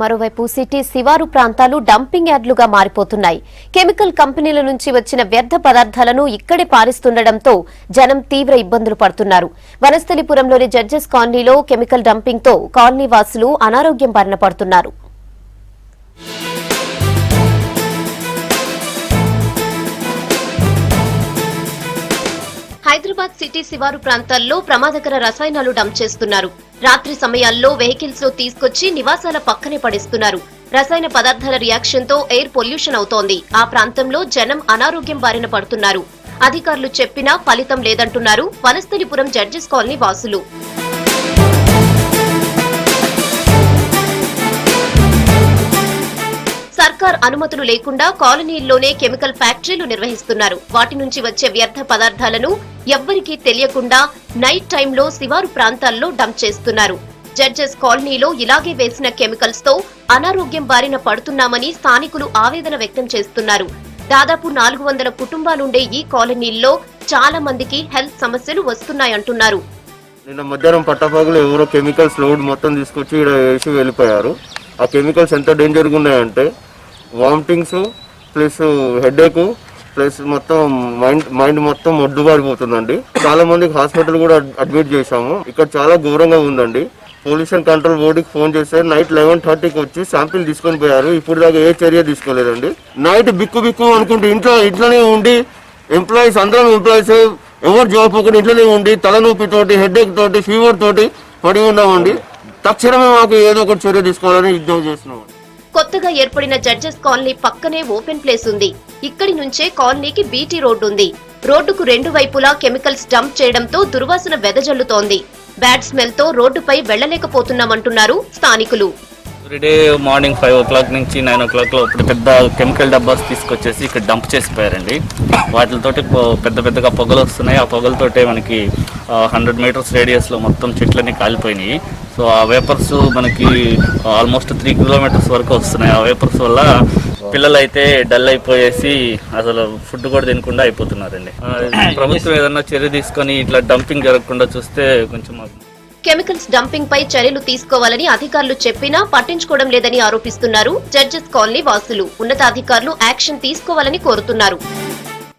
మరోవైపు సిటీ శివారు ప్రాంతాలు డంపింగ్ యార్డులుగా మారిపోతున్నాయి. కెమికల్ కంపెనీల నుంచి వచ్చిన వ్యర్థ పదార్థాలను ఇక్కడే పారిస్తుండటంతో జనం తీవ్ర ఇబ్బందులు పడుతున్నారు. వనస్థలిపురంలోని జడ్జెస్ కాలనీలో కెమికల్ డంపింగ్ తో కాలనీ వాసులు అనారోగ్యం బారిన పడుతున్నారు. హైదరాబాద్ సిటీ శివారు ప్రాంతాల్లో ప్రమాదకర రసాయనాలు డంప్ చేస్తున్నారు. రాత్రి సమయాల్లో వెహికల్స్ లో తీసుకొచ్చి నివాసాల పక్కనే పడేస్తున్నారు. రసాయన పదార్థాల రియాక్షన్ తో ఎయిర్ పొల్యూషన్ అవుతోంది. ఆ ప్రాంతంలో జనం అనారోగ్యం బారిన పడుతున్నారు. అధికారులు చెప్పినా ఫలితం లేదంటున్నారు వనస్థలిపురం జడ్జెస్ కాలనీ వాసులు. సర్కార్ అనుమతులు లేకుండా కాలనీల్లోనే కెమికల్ ఫ్యాక్టరీలు నిర్వహిస్తున్నారు. వాటి నుంచి వచ్చే వ్యర్థ పదార్థాలను ఎవ్వరికీ తెలియకుండా నైట్ టైంలో శివారు ప్రాంతాల్లో డంప్ చేస్తున్నారు. జడ్జెస్ కాలనీలో ఇలాగే వేసిన కెమికల్స్ తో అనారోగ్యం బారిన పడుతున్నామని స్థానికులు ఆవేదన వ్యక్తం చేస్తున్నారు. దాదాపు 400 కుటుంబాలుండే ఈ కాలనీల్లో చాలా మందికి హెల్త్ సమస్యలు వస్తున్నాయంటున్నారు. నిన్న మధ్యాహ్నం పట్టపగలు ఎవరో కెమికల్స్ లోడ్ మొత్తం తీసుకొచ్చి ఇక్కడ వేసి వెళ్ళిపోయారు. ఆ కెమికల్స్ ఎంత డేంజర్గా ఉన్నాయంటే వామిటింగ్స్ ప్లస్ హెడేక్ ప్లస్ మొత్తం మైండ్ మొత్తం మొడ్డుబారిపోతుందండి. చాలా మందికి హాస్పిటల్ కూడా అడ్మిట్ చేశాము. ఇక్కడ చాలా ఘోరంగా ఉందండి. పొల్యూషన్ కంట్రోల్ బోర్డుకి ఫోన్ చేస్తే నైట్ 11:30కి వచ్చి శాంపిల్ తీసుకొని పోయారు. ఇప్పుడు దాకా ఏ చర్య తీసుకోలేదండి. నైట్ బిక్కు అనుకుంటూ ఇంట్లోనే ఉండి ఎంప్లాయీస్ అందరం ఎంప్లాయీస్ ఎవరు జాబ్ పోకుండా ఇంట్లోనే ఉండి తలనొప్పి తోటి హెడేక్ తోటి ఫీవర్ తోటి పడి ఉన్నామండి. తక్షణమే మాకు ఏదో ఒకటి చర్య తీసుకోవాలని విజ్ఞప్తి చేస్తున్నాం. కొత్తగా ఏర్పడిన జడ్జెస్ కాలనీ పక్కనే ఓపెన్ ప్లేస్ ఉంది. ఇక్కడి నుంచే కాలనీకి బీటీ రోడ్డు ఉంది. రోడ్డుకు 2 వైపులా కెమికల్స్ డంప్ చేయడంతో దుర్వాసన వెదజల్లుతోంది. బ్యాడ్ స్మెల్ తో రోడ్డుపై వెళ్లలేకపోతున్నామంటున్నారు స్థానికులు. ఎవ్రీడే మార్నింగ్ 5 o'clock నుంచి 9 o'clock లో పెద్ద కెమికల్ డబ్బాస్ తీసుకొచ్చేసి ఇక్కడ డంప్ చేసిపోయారండి. వాటితోటి పెద్దగా పొగలు వస్తున్నాయి. ఆ పొగలతోటే మనకి 100 meters రేడియస్ లో మొత్తం చెట్లన్నీ కాలిపోయినాయి. సో ఆ వేపర్స్ మనకి ఆల్మోస్ట్ 3 kilometers వరకు వస్తున్నాయి. ఆ వేపర్స్ వల్ల పిల్లలు అయితే డల్ అయిపోయేసి అసలు ఫుడ్ కూడా తినకుండా అయిపోతున్నారండి. ప్రభుత్వం ఏదన్నా చర్య తీసుకొని ఇట్లా డంపింగ్ జరగకుండా చూస్తే కొంచెం కెమికల్స్ డంపింగ్ పై చర్యలు తీసుకోవాలని అధికారులు చెప్పినా పట్టించుకోవడం లేదని ఆరోపిస్తున్నారు జడ్జెస్ కాలనీ వాసులు. ఉన్నతాధికారులు యాక్షన్ తీసుకోవాలని కోరుతున్నారు.